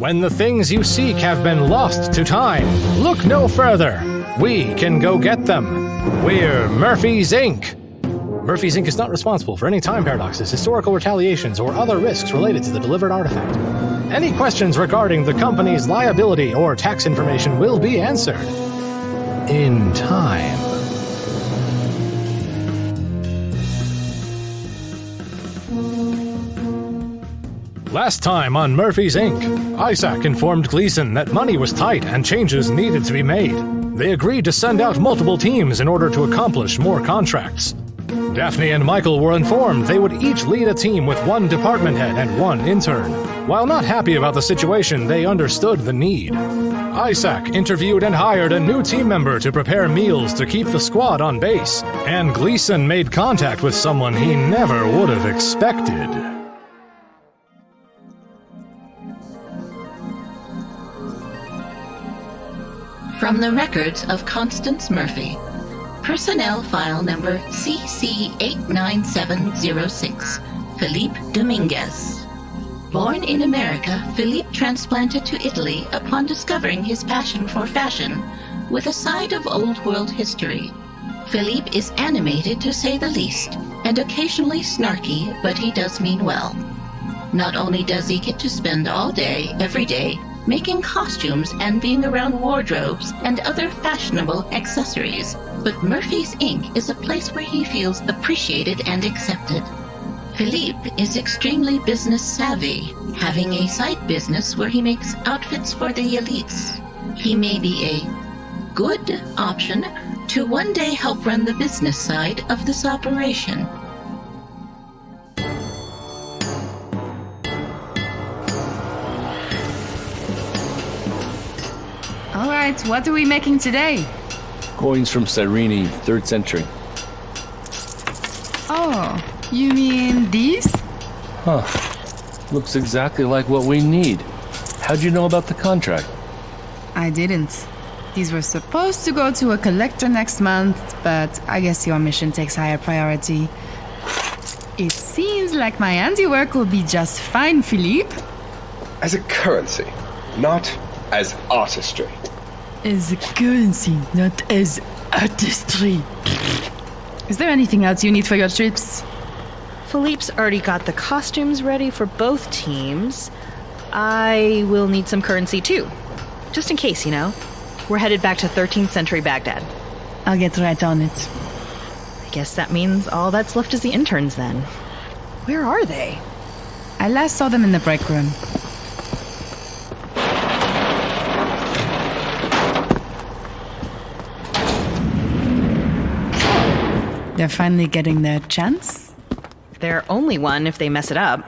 When the things you seek have been lost to time, look no further. We can go get them. We're Murphy's Inc. Murphy's Inc. is not responsible for any time paradoxes, historical retaliations, or other risks related to the delivered artifact. Any questions regarding the company's liability or tax information will be answered in time. Last time on Murphy's Inc., Isaac informed Gleason that money was tight and changes needed to be made. They agreed to send out multiple teams in order to accomplish more contracts. Daphne and Michael were informed they would each lead a team with one department head and one intern. While not happy about the situation, they understood the need. Isaac interviewed and hired a new team member to prepare meals to keep the squad on base, and Gleason made contact with someone he never would have expected. From the records of Constance Murphy, personnel file number CC89706, Philippe Dominguez. Born in America, Philippe transplanted to Italy upon discovering his passion for fashion, with a side of old world history. Philippe is animated to say the least, and occasionally snarky, but he does mean well. Not only does he get to spend all day, every day, making costumes and being around wardrobes and other fashionable accessories, but Murphy's Inc. is a place where he feels appreciated and accepted. Philippe is extremely business savvy, having a side business where he makes outfits for the elites. He may be a good option to one day help run the business side of this operation. Alright, what are we making today? Coins from Cyrene, 3rd century. Oh, you mean these? Huh. Looks exactly like what we need. How'd you know about the contract? I didn't. These were supposed to go to a collector next month, but I guess your mission takes higher priority. It seems like my handiwork will be just fine, Philippe. As a currency, not as artistry. As a currency, not as artistry. Is there anything else you need for your trips? Philippe's already got the costumes ready for both teams. I will need some currency too. Just in case, you know. We're headed back to 13th century Baghdad. I'll get right on it. I guess that means all that's left is the interns then. Where are they? I last saw them in the break room. They're finally getting their chance? They're only one if they mess it up.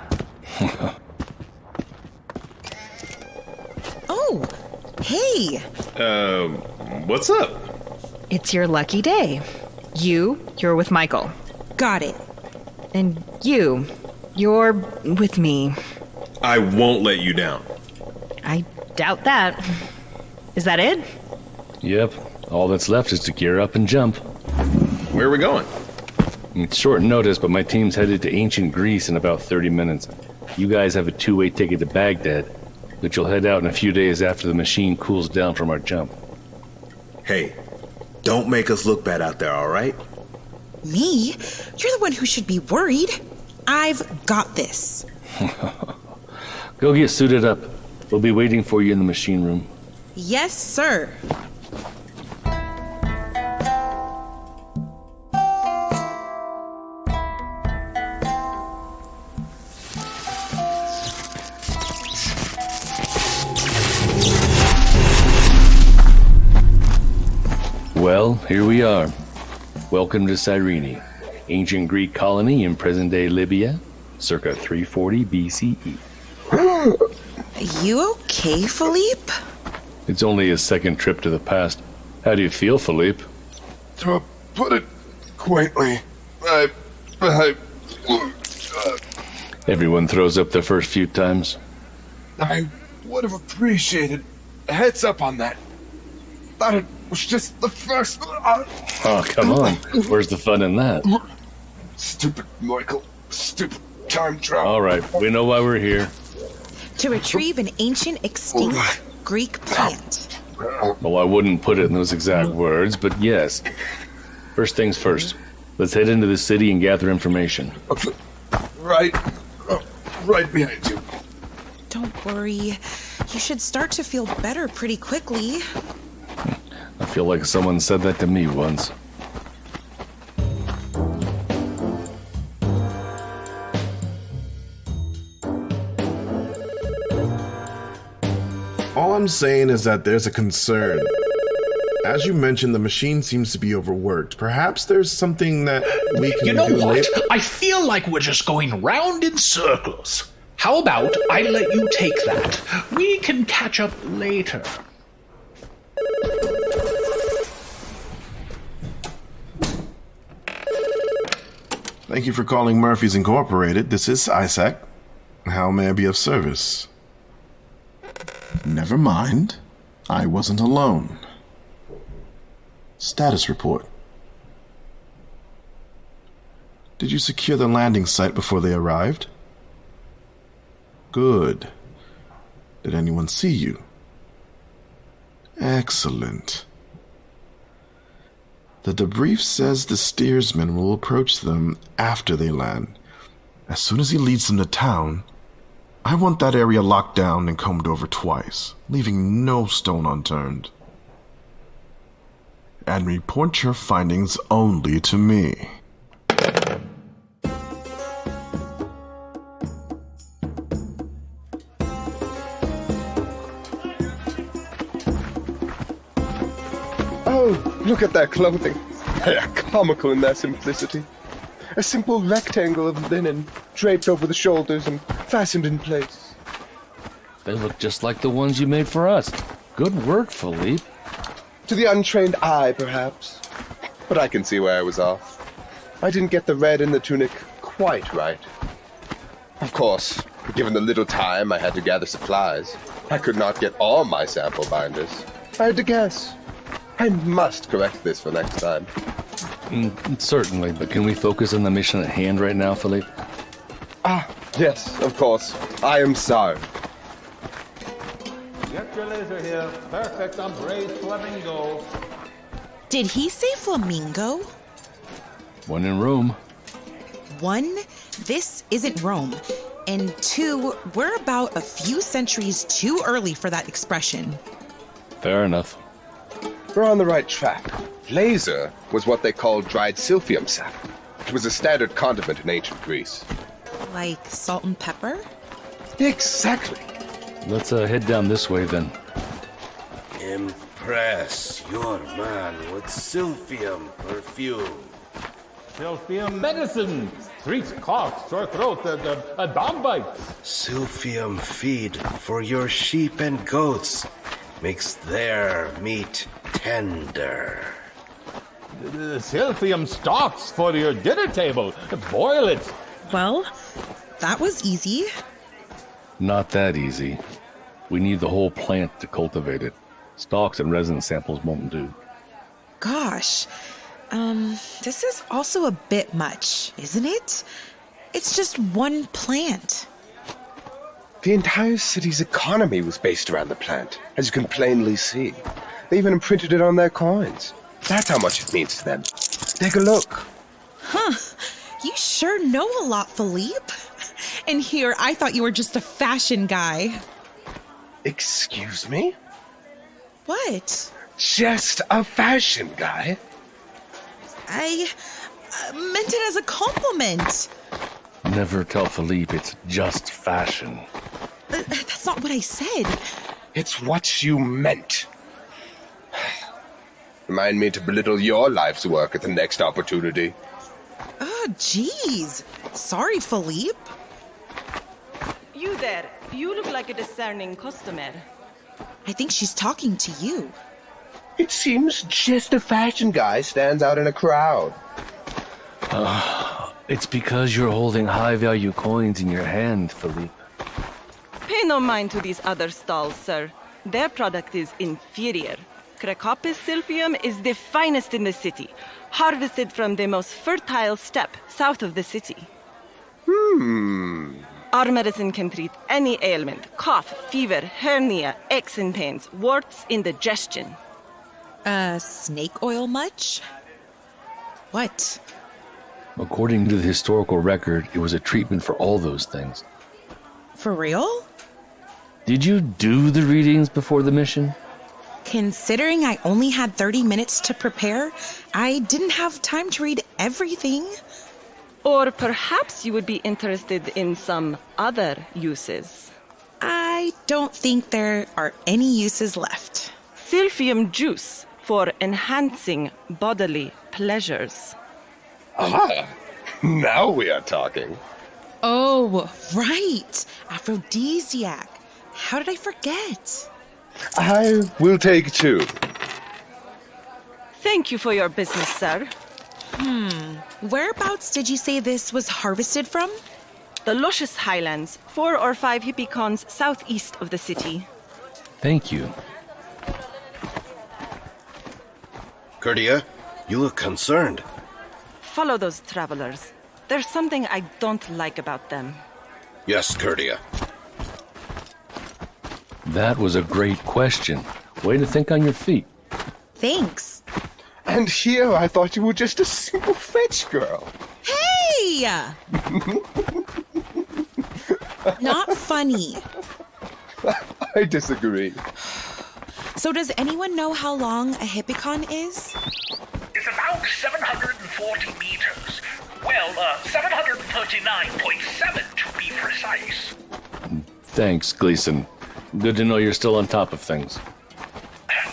Oh, hey! What's up? It's your lucky day. You're with Michael. Got it. And you're with me. I won't let you down. I doubt that. Is that it? Yep. All that's left is to gear up and jump. Where are we going? It's short notice, but my team's headed to ancient Greece in about 30 minutes. You guys have a 2-way ticket to Baghdad, but you'll head out in a few days after the machine cools down from our jump. Hey, don't make us look bad out there, all right? Me? You're the one who should be worried. I've got this. Go get suited up. We'll be waiting for you in the machine room. Yes, sir. Well, here we are. Welcome to Cyrene, ancient Greek colony in present-day Libya, circa 340 B.C.E. You okay, Philippe? It's only his second trip to the past. How do you feel, Philippe? To put it quaintly, Everyone throws up the first few times. I would have appreciated a heads up on that. Thought it was just the first. Oh, come on. Where's the fun in that? Stupid Michael. Stupid time travel. All right, we know why we're here. to retrieve an ancient extinct Greek plant. Well, I wouldn't put it in those exact words, but yes. First things first. Let's head into the city and gather information. Right behind you. Don't worry. You should start to feel better pretty quickly. I feel like someone said that to me once. All I'm saying is that there's a concern. As you mentioned, the machine seems to be overworked. Perhaps there's something that we can do. You know what? later. I feel like we're just going round in circles. How about I let you take that? We can catch up later. Thank you for calling Murphy's Incorporated. This is Isaac. How may I be of service? Never mind. I wasn't alone. Status report. Did you secure the landing site before they arrived? Good. Did anyone see you? Excellent. The debrief says the steersman will approach them after they land. As soon as he leads them to town, I want that area locked down and combed over twice, leaving no stone unturned. And report your findings only to me. Oh, look at their clothing. They are comical in their simplicity. A simple rectangle of linen draped over the shoulders and fastened in place. They look just like the ones you made for us. Good work, Philippe. To the untrained eye, perhaps. But I can see where I was off. I didn't get the red in the tunic quite right. Of course, given the little time I had to gather supplies, I could not get all my sample binders. I had to guess. I must correct this for next time. Certainly, but can we focus on the mission at hand right now, Philippe? Ah, yes, of course. I am sorry. Get your laser here. Perfect on braised flamingo. Did he say flamingo? One in Rome. One, this isn't Rome. And two, we're about a few centuries too early for that expression. Fair enough. We're on the right track. Laser was what they called dried silphium sap. It was a standard condiment in ancient Greece. Like salt and pepper? Exactly. Let's head down this way then. Impress your man with silphium perfume. Silphium medicine. Treats cough, sore throat, dog bites. Silphium feed for your sheep and goats. Makes their meat tender. Silphium stalks for your dinner table. Boil it. Well, that was easy. Not that easy. We need the whole plant to cultivate it. Stalks and resin samples won't do. Gosh, this is also a bit much, isn't it? It's just one plant. The entire city's economy was based around the plant, as you can plainly see. They even imprinted it on their coins. That's how much it means to them. Take a look. Huh. You sure know a lot, Philippe. And here, I thought you were just a fashion guy. Excuse me? What? Just a fashion guy? I meant it as a compliment. Never tell Philippe it's just fashion. That's not what I said. It's what you meant. Remind me to belittle your life's work at the next opportunity. Oh, jeez. Sorry, Philippe. You there. You look like a discerning customer. I think she's talking to you. It seems just a fashion guy stands out in a crowd. It's because you're holding high-value coins in your hand, Philippe. Pay no mind to these other stalls, sir. Their product is inferior. Cracopis silphium is the finest in the city, harvested from the most fertile steppe south of the city. Our medicine can treat any ailment, cough, fever, hernia, aches and pains, warts, indigestion. Snake oil much? What? According to the historical record, it was a treatment for all those things. For real? Did you do the readings before the mission? Considering I only had 30 minutes to prepare, I didn't have time to read everything. Or perhaps you would be interested in some other uses. I don't think there are any uses left. Silphium juice for enhancing bodily pleasures. Ah, now we are talking. Oh, right. Aphrodisiac. How did I forget? I will take 2. Thank you for your business, sir. Whereabouts did you say this was harvested from? The luscious highlands, 4 or 5 hippicons southeast of the city. Thank you. Curtia, you look concerned. Follow those travelers. There's something I don't like about them. Yes, Curtia. That was a great question. Way to think on your feet. Thanks. And here I thought you were just a simple fetch girl. Hey! Not funny. I disagree. So does anyone know how long a hippicon is? It's about 740 meters. Well, 739.7 to be precise. Thanks, Gleason. Good to know you're still on top of things.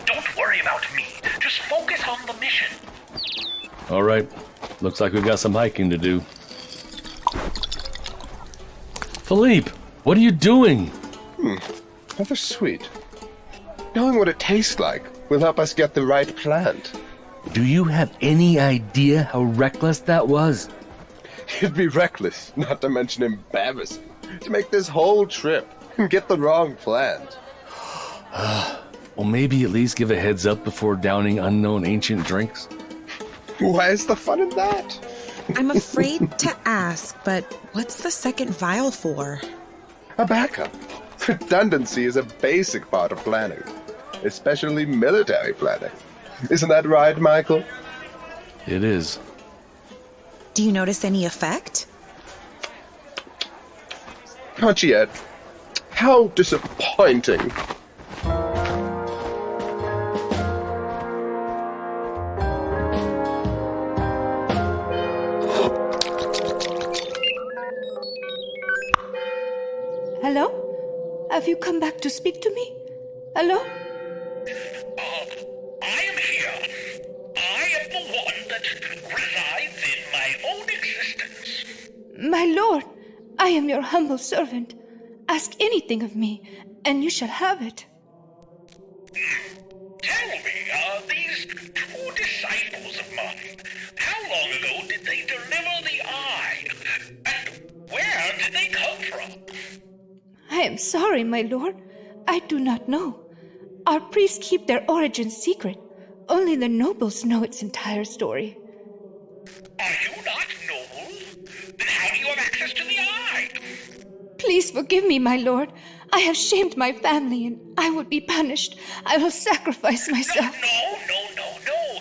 Don't worry about me. Just focus on the mission. All right. Looks like we've got some hiking to do. Philippe, what are you doing? Rather sweet. Knowing what it tastes like will help us get the right plant. Do you have any idea how reckless that was? It'd be reckless, not to mention embarrassing, to make this whole trip and get the wrong plant. Well, maybe at least give a heads up before downing unknown ancient drinks. Why is the fun in that? I'm afraid to ask, but what's the second vial for? A backup. Redundancy is a basic part of planning, especially military planning. Isn't that right, Michael? It is. Do you notice any effect? Not yet. How disappointing. Hello? Have you come back to speak to me? Hello? I am here. I am the one that resides in my own existence. My lord, I am your humble servant. Ask anything of me, and you shall have it. Tell me, these 2 disciples of mine, how long ago did they deliver the eye? And where did they come from? I am sorry, my lord. I do not know. Our priests keep their origin secret. Only the nobles know its entire story. Are you not noble? Then how do you have access to the eye? Please forgive me, my lord. I have shamed my family, and I would be punished. I will sacrifice myself. No,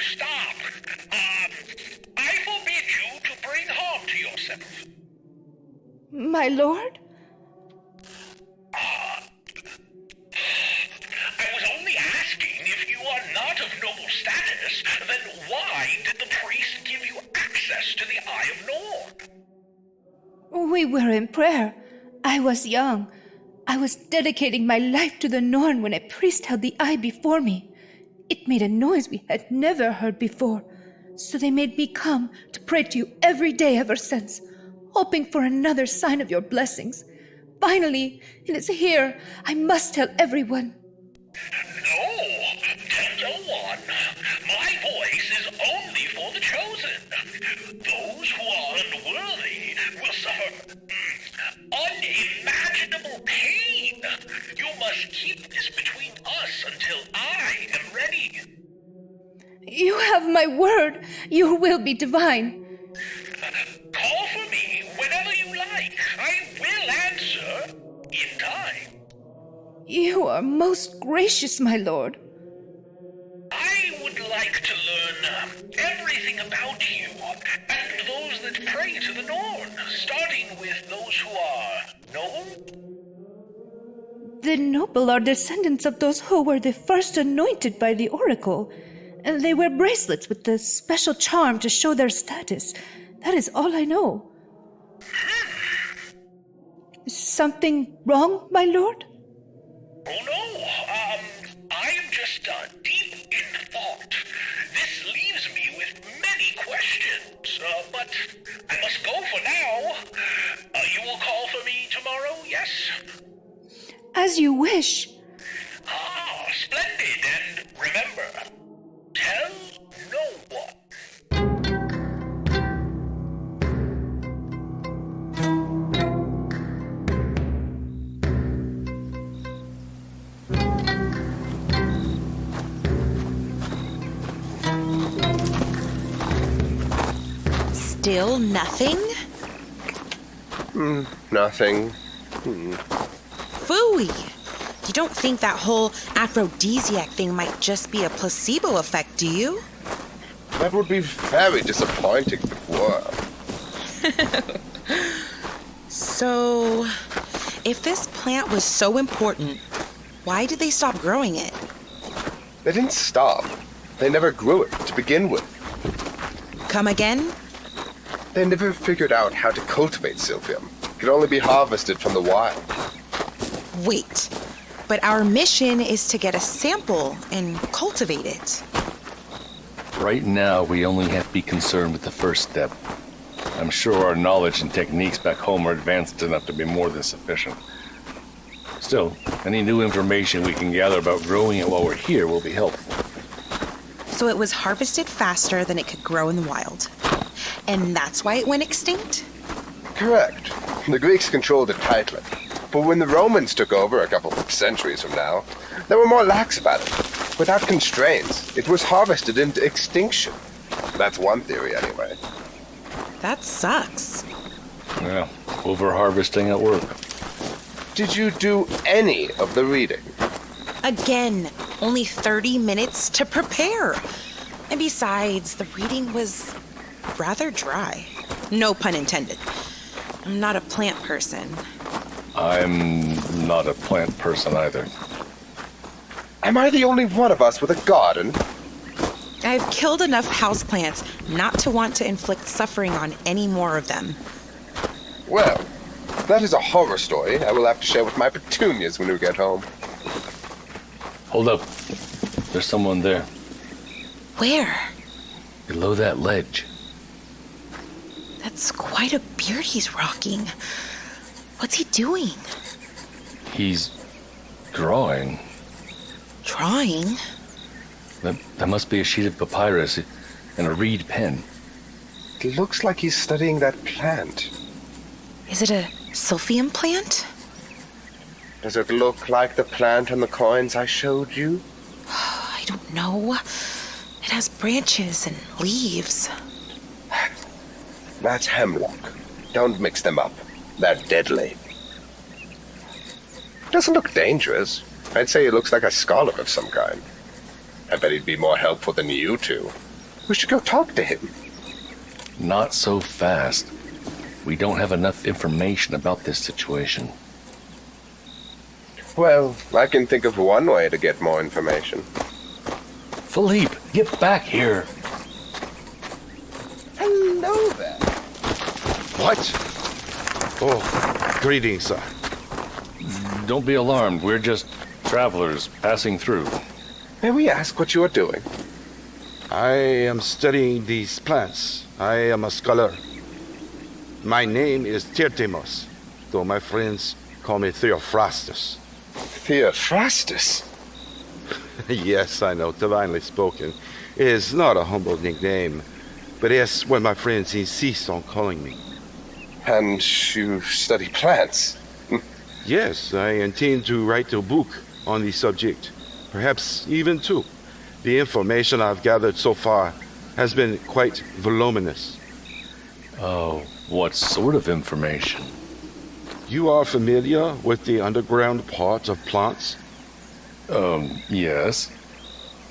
stop. I forbid you to bring harm to yourself. My lord? I was only asking if you are not of noble status, then why did the priest give you access to the Eye of Norn? We were in prayer. I was young. I was dedicating my life to the Norn when a priest held the eye before me. It made a noise we had never heard before. So they made me come to pray to you every day ever since, hoping for another sign of your blessings. Finally, it is here. I must tell everyone. No, tell no one. My voice is only for the chosen. Those who are unworthy will suffer unimaginable pain. You must keep this between us until I am ready. You have my word. Your will be divine. Call for me whenever you like. I will answer. You are most gracious, my lord. I would like to learn everything about you and those that pray to the Norn, starting with those who are noble. The noble are descendants of those who were the first anointed by the oracle, and they wear bracelets with the special charm to show their status. That is all I know. Is something wrong, my lord? Oh no, I'm just deep in thought. This leaves me with many questions, but I must go for now. You will call for me tomorrow, yes? As you wish. Ah, splendid, and remember, tell no one. Still nothing? Nothing. Phooey! You don't think that whole aphrodisiac thing might just be a placebo effect, do you? That would be very disappointing if it were. So, if this plant was so important, why did they stop growing it? They didn't stop. They never grew it to begin with. Come again? They never figured out how to cultivate silphium. It could only be harvested from the wild. Wait, but our mission is to get a sample and cultivate it. Right now, we only have to be concerned with the first step. I'm sure our knowledge and techniques back home are advanced enough to be more than sufficient. Still, any new information we can gather about growing it while we're here will be helpful. So it was harvested faster than it could grow in the wild. And that's why it went extinct? Correct. The Greeks controlled it tightly. But when the Romans took over a couple of centuries from now, they were more lax about it. Without constraints, it was harvested into extinction. That's one theory, anyway. That sucks. Yeah, over-harvesting at work. Did you do any of the reading? Again, only 30 minutes to prepare. And besides, the reading was rather dry. No pun intended. I'm not a plant person. I'm not a plant person either. Am I the only one of us with a garden? I've killed enough houseplants not to want to inflict suffering on any more of them. Well, that is a horror story I will have to share with my petunias when we get home. Hold up. There's someone there. Where? Below that ledge. That's quite a beard he's rocking. What's he doing? He's drawing. Drawing? That must be a sheet of papyrus and a reed pen. It looks like he's studying that plant. Is it a silphium plant? Does it look like the plant on the coins I showed you? I don't know. It has branches and leaves. That's hemlock. Don't mix them up. They're deadly. Doesn't look dangerous. I'd say he looks like a scholar of some kind. I bet he'd be more helpful than you two. We should go talk to him. Not so fast. We don't have enough information about this situation. Well, I can think of one way to get more information. Philippe, get back here. Hello there. What? Oh, greetings, sir. Don't be alarmed. We're just travelers passing through. May we ask what you are doing? I am studying these plants. I am a scholar. My name is Tirtemos, though my friends call me Theophrastus. Theophrastus? Yes, I know, divinely spoken. It is not a humble nickname, but it's what my friends insist on calling me. And you study plants? Yes, I intend to write a book on the subject. Perhaps even two. The information I've gathered so far has been quite voluminous. Oh, what sort of information? You are familiar with the underground part of plants? Yes.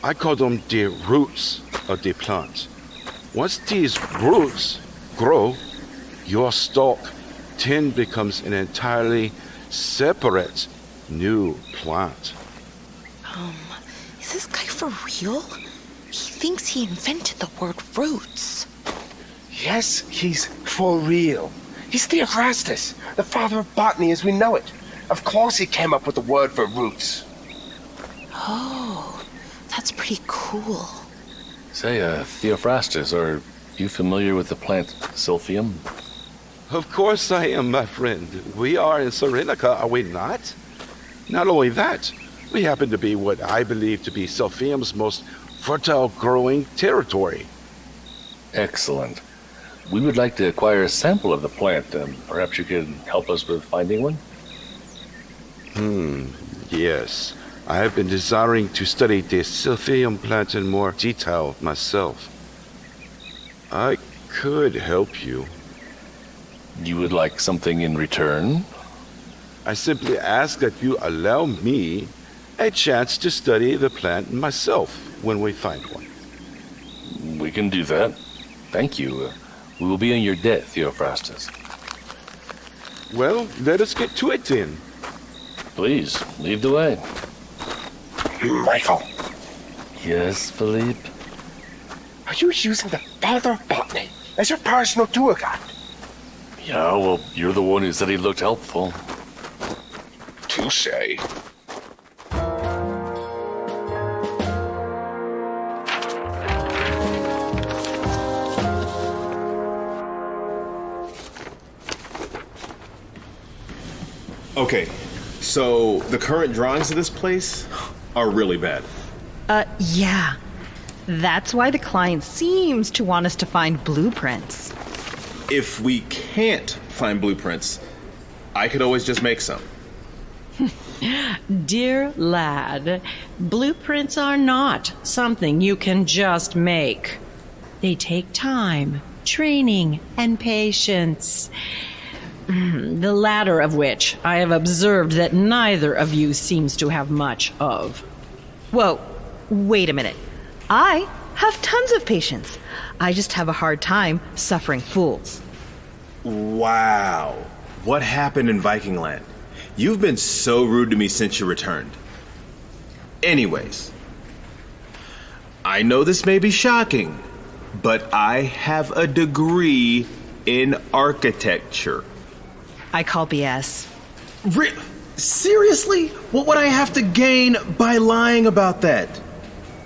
I call them the roots of the plant. Once these roots grow, your stalk then becomes an entirely separate new plant. Is this guy for real? He thinks he invented the word roots. Yes, he's for real. He's Theophrastus, the father of botany as we know it. Of course he came up with the word for roots. Oh, that's pretty cool. Say, Theophrastus, are you familiar with the plant silphium? Of course I am, my friend. We are in Cyrene, are we not? Not only that, we happen to be what I believe to be silphium's most fertile growing territory. Excellent. We would like to acquire a sample of the plant. Perhaps you could help us with finding one? Yes. I have been desiring to study the silphium plant in more detail myself. I could help you. You would like something in return? I simply ask that you allow me a chance to study the plant myself when we find one. We can do that. Thank you. We will be in your debt, Theophrastus. Well, let us get to it then. Please, lead the way. Michael, Yes, Philippe? are you using the father of botany as your personal tour guide? Yeah, well, you're the one who said he looked helpful. Touché. Okay, so the current drawings of this place are really bad. Yeah. That's why the client seems to want us to find blueprints. If we can't find blueprints, I could always just make some. Dear lad, blueprints are not something you can just make. They take time, training, and patience. The latter of which I have observed that neither of you seems to have much of. Whoa, wait a minute. I have tons of patience. I just have a hard time suffering fools. Wow. What happened in Viking Land? You've been so rude to me since you returned. Anyways, I know this may be shocking, but I have a degree in architecture. I call BS. Seriously? What would I have to gain by lying about that?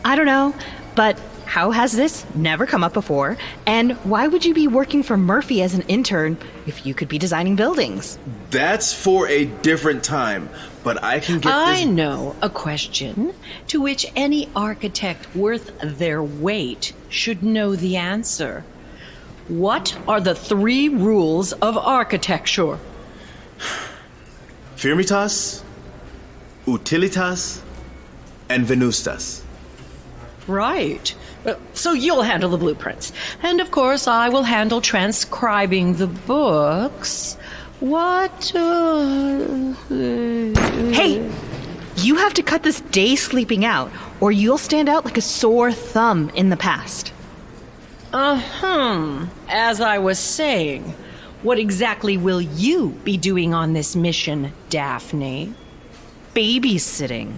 I don't know, but how has this never come up before? And why would you be working for Murphy as an intern if you could be designing buildings? That's for a different time, but I can get I know a question to which any architect worth their weight should know the answer. What are the 3 rules of architecture? Firmitas, Utilitas, and Venustas. Right. So you'll handle the blueprints. And of course, I will handle transcribing the books. What? Hey! You have to cut this day sleeping out, or you'll stand out like a sore thumb in the past. As I was saying, what exactly will you be doing on this mission, Daphne? Babysitting.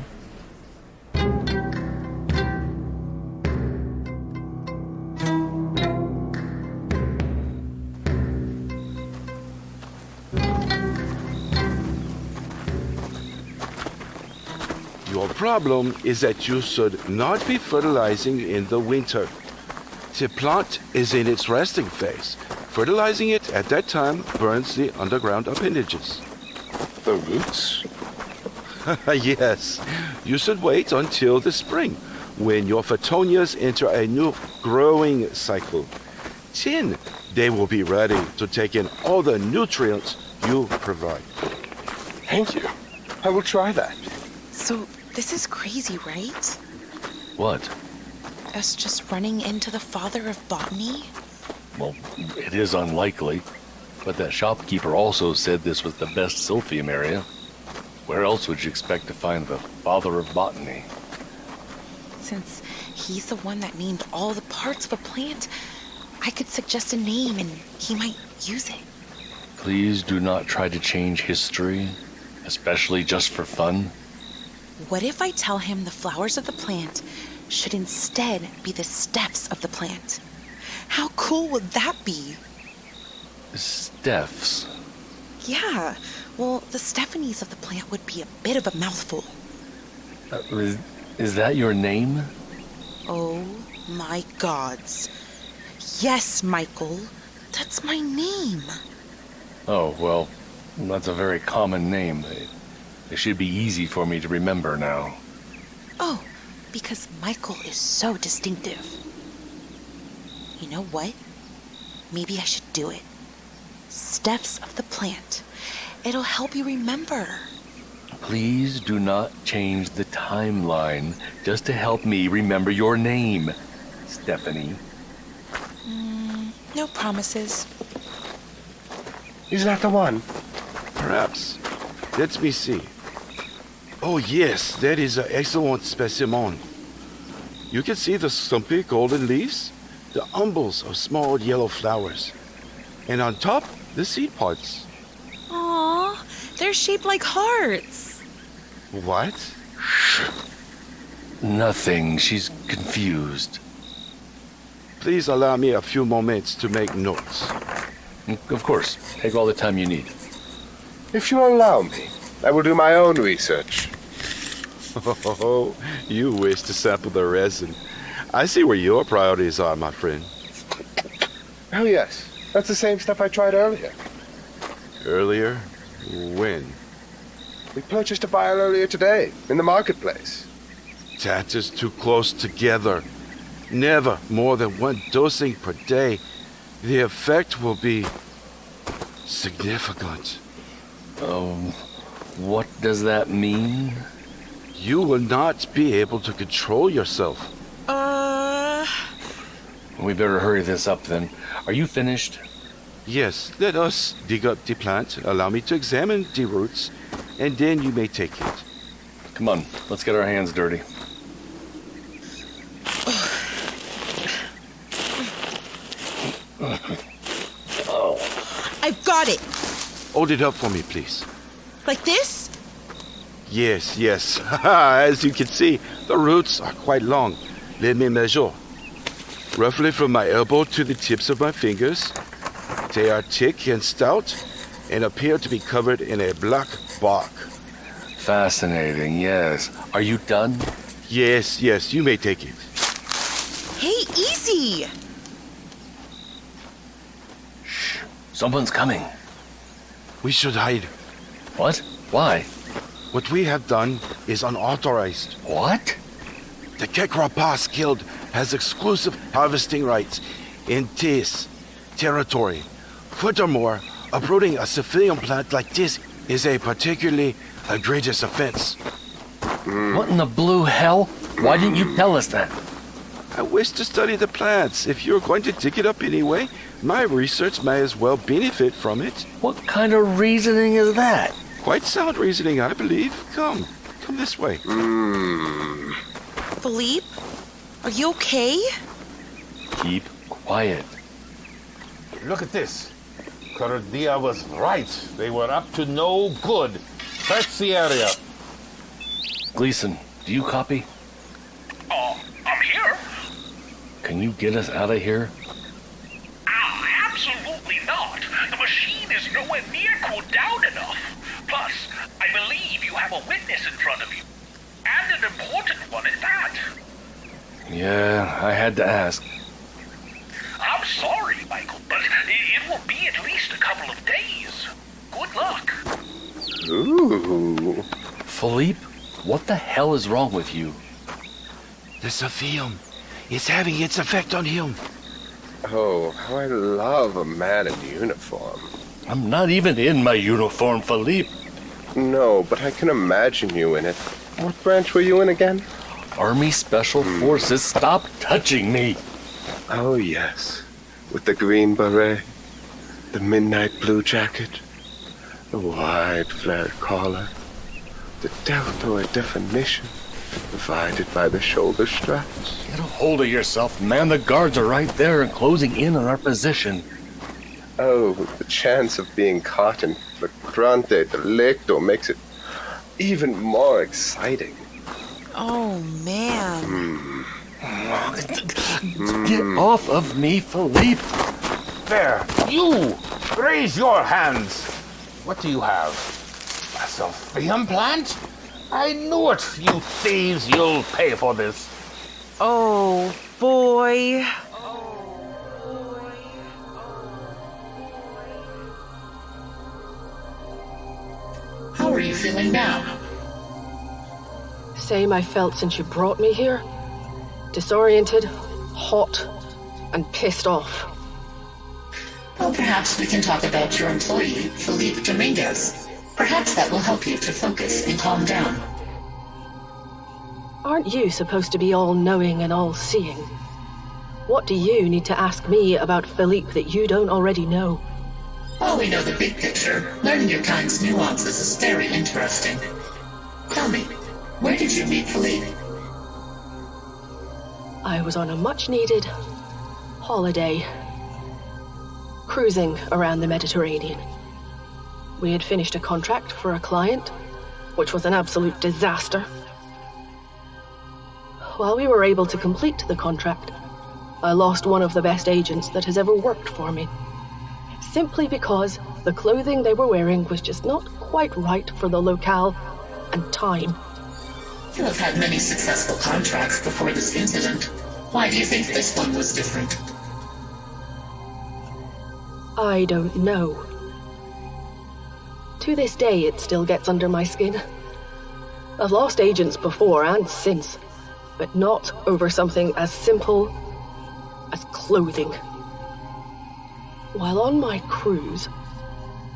Your problem is that you should not be fertilizing in the winter. The plant is in its resting phase. Fertilizing it at that time burns the underground appendages. The roots? Yes. You should wait until the spring, when your phytonias enter a new growing cycle. Then they will be ready to take in all the nutrients you provide. Thank you. I will try that. So, this is crazy, right? What? Us just running into the father of botany? Well, it is unlikely. But that shopkeeper also said this was the best silphium area. Where else would you expect to find the father of botany? Since he's the one that named all the parts of a plant, I could suggest a name and he might use it. Please do not try to change history, especially just for fun. What if I tell him the flowers of the plant should instead be the steps of the plant? How cool would that be? Stephs? Yeah, well, the Stephanies of the plant would be a bit of a mouthful. Is that your name? Oh my gods. Yes, Michael, that's my name. Oh, well, that's a very common name. It should be easy for me to remember now. Oh, because Michael is so distinctive. You know what? Maybe I should do it. Steps of the plant. It'll help you remember. Please do not change the timeline just to help me remember your name, Stephanie. No promises. Is that the one? Perhaps. Let me see. Oh yes, that is an excellent specimen. You can see the stumpy golden leaves, the umbels of small yellow flowers, and on top, the seed pods. Aw, they're shaped like hearts. What? Nothing. She's confused. Please allow me a few moments to make notes. Of course. Take all the time you need. If you allow me, I will do my own research. Oh, you wish to sample the resin. I see where your priorities are, my friend. Oh, yes. That's the same stuff I tried earlier. Earlier? When? We purchased a vial earlier today, in the marketplace. That is too close together. Never more than one dosing per day. The effect will be significant. What does that mean? You will not be able to control yourself. We better hurry this up then. Are you finished? Yes, let us dig up the plant, allow me to examine the roots, and then you may take it. Come on, let's get our hands dirty. I've got it. Hold it up for me, please. Like this? Yes, yes. As you can see, the roots are quite long. Let me measure. Roughly from my elbow to the tips of my fingers. They are thick and stout and appear to be covered in a black bark. Fascinating, yes. Are you done? Yes, yes, you may take it. Hey, easy! Shh, someone's coming. We should hide. What? Why? What we have done is unauthorized. What? The Kekrapas Guild has exclusive harvesting rights in this territory. Furthermore, uprooting a silphium plant like this is a particularly egregious offense. What in the blue hell? Why didn't you tell us that? I wish to study the plants. If you're going to dig it up anyway, my research may as well benefit from it. What kind of reasoning is that? Quite sound reasoning, I believe. Come this way. Philippe, are you okay? Keep quiet. Look at this. Cordia was right. They were up to no good. Search the area. Gleason, do you copy? I'm here. Can you get us out of here? Absolutely not. The machine is nowhere near cooled down enough. Plus, I believe you have a witness in front of you. And an important one at that. Yeah, I had to ask. I'm sorry, Michael, but it will be at least a couple of days. Good luck. Ooh. Philippe, what the hell is wrong with you? The silphium is having its effect on him. Oh, how I love a man in uniform. I'm not even in my uniform, Philippe. No, but I can imagine you in it. What branch were you in again? Army Special Forces, stop touching me. Oh, yes. With the green beret. The midnight blue jacket, the wide flared collar, the deltoid definition provided by the shoulder straps. Get a hold of yourself, man. The guards are right there and closing in on our position. Oh, the chance of being caught in flagrante delicto makes it even more exciting. Oh, man. Get off of me, Philippe. There, you! Raise your hands. What do you have? A silphium plant? I knew it, you thieves. You'll pay for this. Oh, boy. How are you feeling now? Same I felt since you brought me here. Disoriented, hot, and pissed off. Well, perhaps we can talk about your employee, Philippe Dominguez. Perhaps that will help you to focus and calm down. Aren't you supposed to be all-knowing and all-seeing? What do you need to ask me about Philippe that you don't already know? While we know the big picture, learning your kind's nuances is very interesting. Tell me, where did you meet Philippe? I was on a much-needed holiday, cruising around the Mediterranean. We had finished a contract for a client, which was an absolute disaster. While we were able to complete the contract, I lost one of the best agents that has ever worked for me, simply because the clothing they were wearing was just not quite right for the locale and time. You have had many successful contracts before this incident. Why do you think this one was different? I don't know. To this day, it still gets under my skin. I've lost agents before and since, but not over something as simple as clothing. While on my cruise,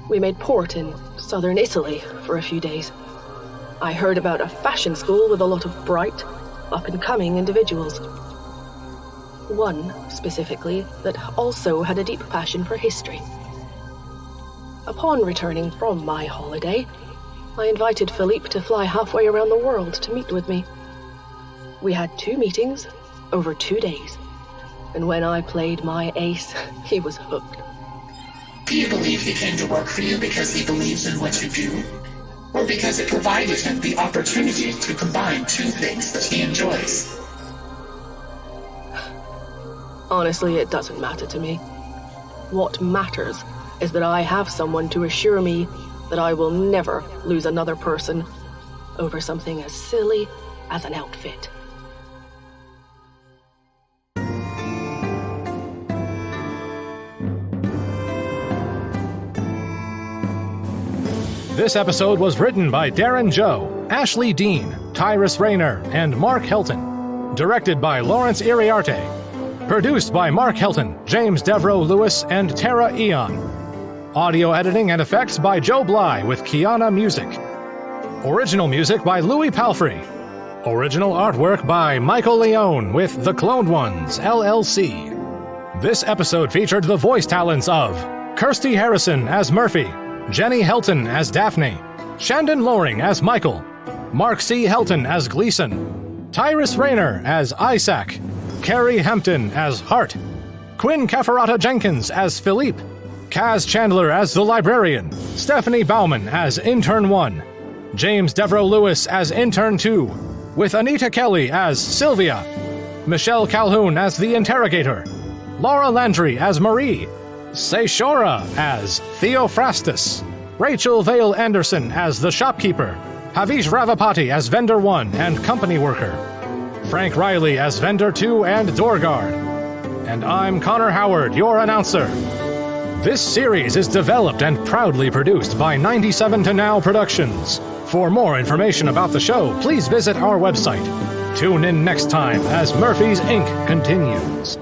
we made port in southern Italy for a few days. I heard about a fashion school with a lot of bright, up-and-coming individuals. One, specifically, that also had a deep passion for history. Upon returning from my holiday, I invited Philippe to fly halfway around the world to meet with me. We had 2 meetings over 2 days, and when I played my ace, he was hooked. Do you believe he came to work for you because he believes in what you do? Or because it provided him the opportunity to combine 2 things that he enjoys? Honestly, it doesn't matter to me. What matters is that I have someone to assure me that I will never lose another person over something as silly as an outfit. This episode was written by Darren Joe, Ashley Dean, Tyrus Rayner, and Mark Helton. Directed by Lawrence Iriarte. Produced by Mark Helton, James Devereaux Lewis, and Tara Eon. Audio editing and effects by Joe Bly with Kiana Music. Original music by Louis Palfrey. Original artwork by Michael Leone with The Cloned Ones, LLC. This episode featured the voice talents of Kirsty Harrison as Murphy, Jenny Helton as Daphne, Shandon Loring as Michael, Mark C. Helton as Gleason, Tyrus Rayner as Isaac, Carrie Hampton as Hart, Quinn Cafferata Jenkins as Philippe, Kaz Chandler as the Librarian, Stephanie Bauman as Intern 1, James Devereaux Lewis as Intern 2, with Anita Kelly as Sylvia, Michelle Calhoun as the Interrogator, Laura Landry as Marie, Seishora as Theophrastus, Rachel Vale Anderson as the Shopkeeper, Havish Ravapati as Vendor 1 and Company Worker, Frank Riley as Vendor 2 and Door Guard. And I'm Connor Howard, your announcer. This series is developed and proudly produced by 97 to Now Productions. For more information about the show, please visit our website. Tune in next time as Murphy's Inc. continues.